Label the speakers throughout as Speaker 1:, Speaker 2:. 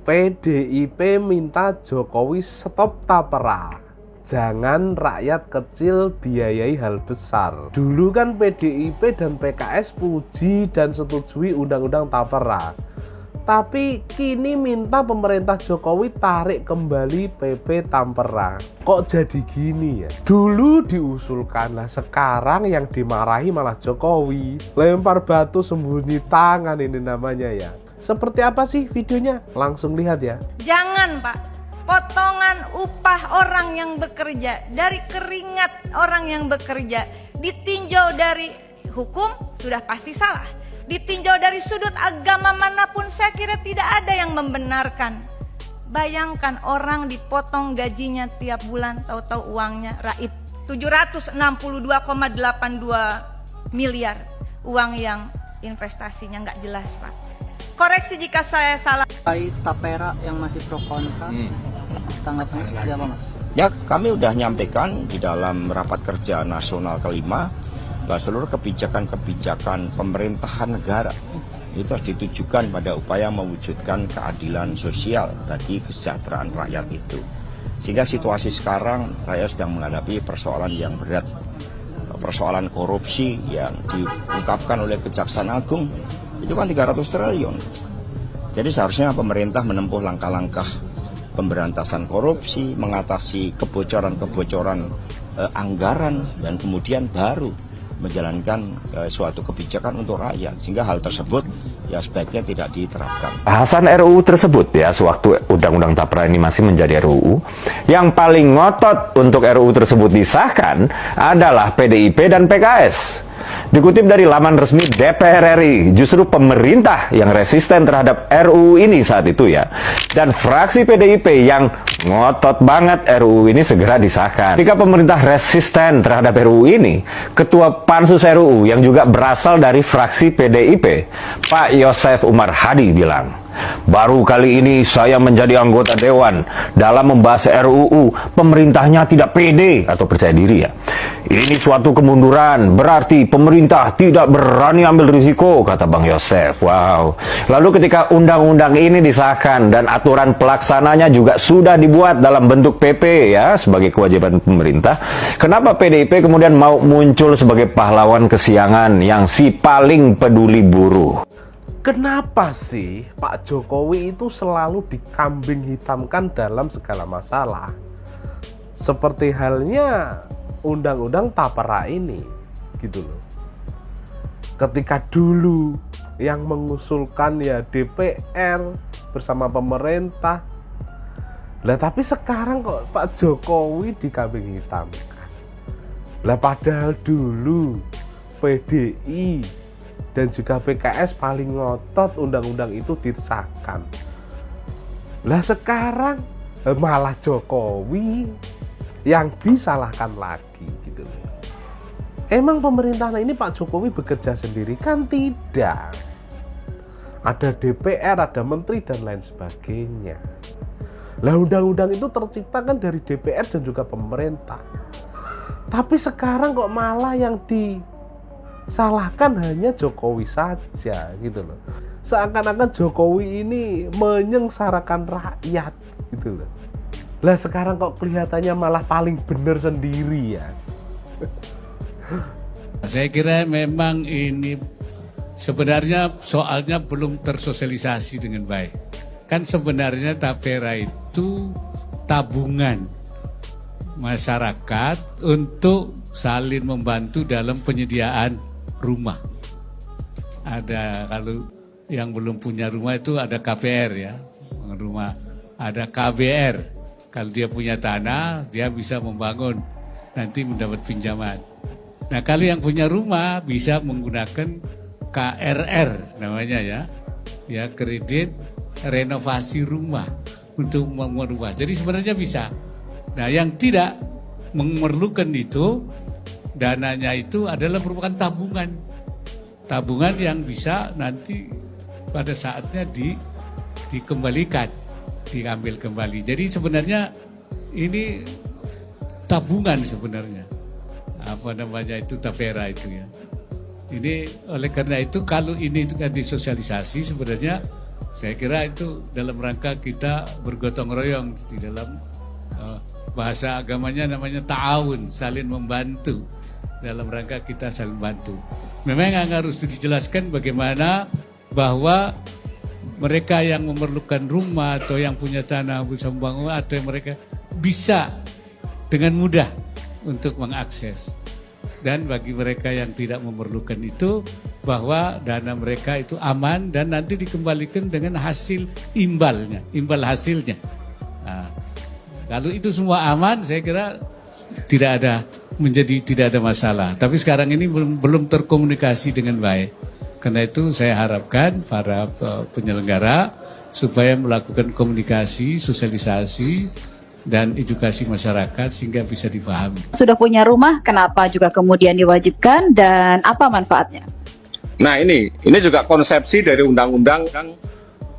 Speaker 1: PDIP minta Jokowi stop tapera. Jangan rakyat kecil biayai hal besar. Dulu kan PDIP dan PKS puji dan setujui undang-undang tapera. Tapi kini minta pemerintah Jokowi tarik kembali PP Tampera. Kok jadi gini ya? Dulu diusulkan, lah sekarang yang dimarahi malah Jokowi. Lempar batu sembunyi tangan ini namanya ya. Seperti apa sih videonya? Langsung lihat ya.
Speaker 2: Jangan Pak, potongan upah orang yang bekerja, dari keringat orang yang bekerja, ditinjau dari hukum sudah pasti salah. Ditinjau dari sudut agama manapun saya kira tidak ada yang membenarkan. Bayangkan orang dipotong gajinya tiap bulan, tahu-tahu uangnya raib 762,82 miliar. Uang yang investasinya nggak jelas Pak. Koreksi jika saya salah.
Speaker 3: Tapera yang masih pro kontra, tanggapannya seperti apa Mas?
Speaker 4: Ya, kami sudah nyampaikan di dalam rapat kerja nasional kelima bahwa seluruh kebijakan-kebijakan pemerintahan negara itu harus ditujukan pada upaya mewujudkan keadilan sosial bagi kesejahteraan rakyat itu. Sehingga situasi sekarang rakyat sedang menghadapi persoalan yang berat, persoalan korupsi yang diungkapkan oleh Kejaksaan Agung itu kan 300 triliun. Jadi seharusnya pemerintah menempuh langkah-langkah pemberantasan korupsi, mengatasi kebocoran-kebocoran anggaran, dan kemudian baru menjalankan suatu kebijakan untuk rakyat. Sehingga hal tersebut ya sebaiknya tidak diterapkan.
Speaker 5: Bahasan RUU tersebut ya, sewaktu Undang-Undang Tapera ini masih menjadi RUU, yang paling ngotot untuk RUU tersebut disahkan adalah PDIP dan PKS. Dikutip dari laman resmi DPR RI, justru pemerintah yang resisten terhadap RUU ini saat itu ya. Dan fraksi PDIP yang ngotot banget RUU ini segera disahkan. Ketika pemerintah resisten terhadap RUU ini, Ketua Pansus RUU yang juga berasal dari fraksi PDIP, Pak Yosef Umar Hadi bilang, baru kali ini saya menjadi anggota Dewan. Dalam membahas RUU, pemerintahnya tidak pede atau percaya diri ya. Ini suatu kemunduran, berarti pemerintah tidak berani ambil risiko, kata Bang Yosef. Wow. Lalu ketika undang-undang ini disahkan dan aturan pelaksananya juga sudah dibuat dalam bentuk PP ya, sebagai kewajiban pemerintah, kenapa PDIP kemudian mau muncul sebagai pahlawan kesiangan yang si paling peduli buruh?
Speaker 1: Kenapa sih Pak Jokowi itu selalu dikambing hitamkan dalam segala masalah? Seperti halnya undang-undang Tapera ini, gitu loh. Ketika dulu yang mengusulkan ya DPR bersama pemerintah. Lah tapi sekarang kok Pak Jokowi dikambing hitamkan. Lah padahal dulu PDI dan juga PKS paling ngotot undang-undang itu disahkan. Lah sekarang malah Jokowi yang disalahkan lagi gitu. Emang pemerintahan ini Pak Jokowi bekerja sendiri? Kan tidak. Ada DPR, ada menteri dan lain sebagainya. Lah undang-undang itu tercipta kan dari DPR dan juga pemerintah. Tapi sekarang kok malah yang disalahkan hanya Jokowi saja gitu loh. Seakan-akan Jokowi ini menyengsarakan rakyat gitu loh. Lah sekarang kok kelihatannya malah paling benar sendiri ya.
Speaker 6: Saya kira memang ini sebenarnya soalnya belum tersosialisasi dengan baik. Kan sebenarnya Tapera itu tabungan masyarakat untuk saling membantu dalam penyediaan rumah. Ada, kalau yang belum punya rumah itu ada KPR ya, rumah, ada KBR. Kalau dia punya tanah, dia bisa membangun, nanti mendapat pinjaman. Nah kalau yang punya rumah bisa menggunakan KRR namanya ya kredit renovasi rumah untuk membangun rumah. Jadi sebenarnya bisa. Nah yang tidak memerlukan itu, dananya itu adalah merupakan tabungan. Tabungan yang bisa nanti pada saatnya dikembalikan, diambil kembali. Jadi sebenarnya ini tabungan sebenarnya. Apa namanya itu, Tapera itu ya. Ini oleh karena itu kalau ini juga disosialisasi sebenarnya Saya kira itu dalam rangka kita bergotong royong di dalam bahasa agamanya namanya ta'awun, saling membantu. Dalam rangka kita saling bantu. Memang harus dijelaskan bagaimana bahwa mereka yang memerlukan rumah atau yang punya tanah bisa membangun atau yang mereka bisa dengan mudah untuk mengakses. Dan bagi mereka yang tidak memerlukan itu, bahwa dana mereka itu aman dan nanti dikembalikan dengan hasil imbalnya, imbal hasilnya. Nah, kalau itu semua aman, saya kira tidak ada masalah. Tapi sekarang ini belum terkomunikasi dengan baik. Karena itu saya harapkan para penyelenggara supaya melakukan komunikasi, sosialisasi, dan edukasi masyarakat sehingga bisa dipahami.
Speaker 7: Sudah punya rumah, kenapa juga kemudian diwajibkan dan apa manfaatnya?
Speaker 8: Nah ini juga konsepsi dari Undang-Undang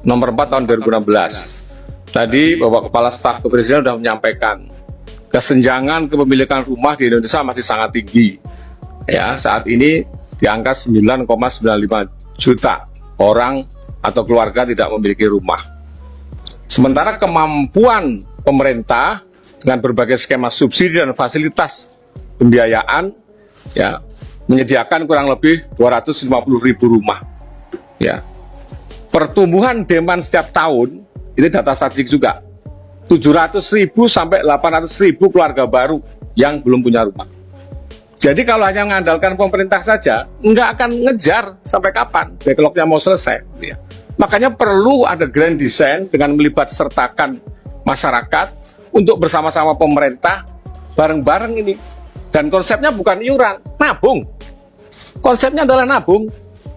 Speaker 8: Nomor 4 Tahun 2016. Tadi Bapak Kepala Staf Kepresidenan sudah menyampaikan kesenjangan kepemilikan rumah di Indonesia masih sangat tinggi. Ya, saat ini di angka 9,95 juta orang atau keluarga tidak memiliki rumah. Sementara kemampuan pemerintah dengan berbagai skema subsidi dan fasilitas pembiayaan ya menyediakan kurang lebih 250.000 rumah. Ya. Pertumbuhan demand setiap tahun ini data statistik juga 700.000 sampai 800.000 keluarga baru yang belum punya rumah. Jadi kalau hanya mengandalkan pemerintah saja, nggak akan ngejar sampai kapan backlognya mau selesai. Ya. Makanya perlu ada grand design dengan melibat sertakan masyarakat untuk bersama-sama pemerintah bareng-bareng ini. Dan konsepnya bukan iuran, nabung. Konsepnya adalah nabung.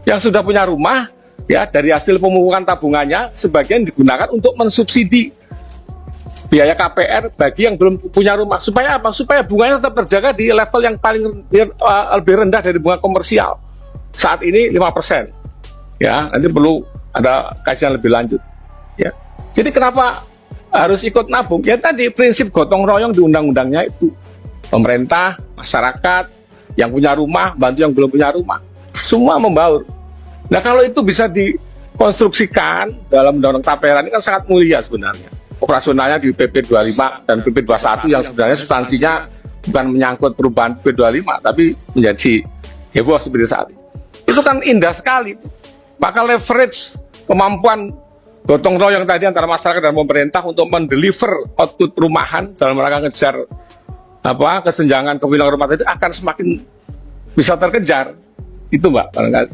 Speaker 8: Yang sudah punya rumah, ya dari hasil pemupukan tabungannya, sebagian digunakan untuk mensubsidi biaya KPR bagi yang belum punya rumah. Supaya apa? Supaya bunganya tetap terjaga di level yang paling lebih rendah dari bunga komersial. Saat ini 5%. Ya, nanti perlu ada kajian lebih lanjut. Ya. Jadi kenapa harus ikut nabung? Ya tadi prinsip gotong royong di undang-undangnya itu. Pemerintah, masyarakat, yang punya rumah, bantu yang belum punya rumah. Semua membaur. Nah kalau itu bisa dikonstruksikan dalam undang-undang tapera ini kan sangat mulia sebenarnya. Operasionalnya di PP 25 dan PP 21 yang sebenarnya substansinya bukan menyangkut perubahan PP 25 tapi menjadi heboh seperti saat ini. Itu kan indah sekali. Maka leverage kemampuan gotong royong tadi antara masyarakat dan pemerintah untuk mendeliver output perumahan dalam rangka ngejar kesenjangan kepemilikan rumah tadi akan semakin bisa terkejar. Itu Mbak barangkali.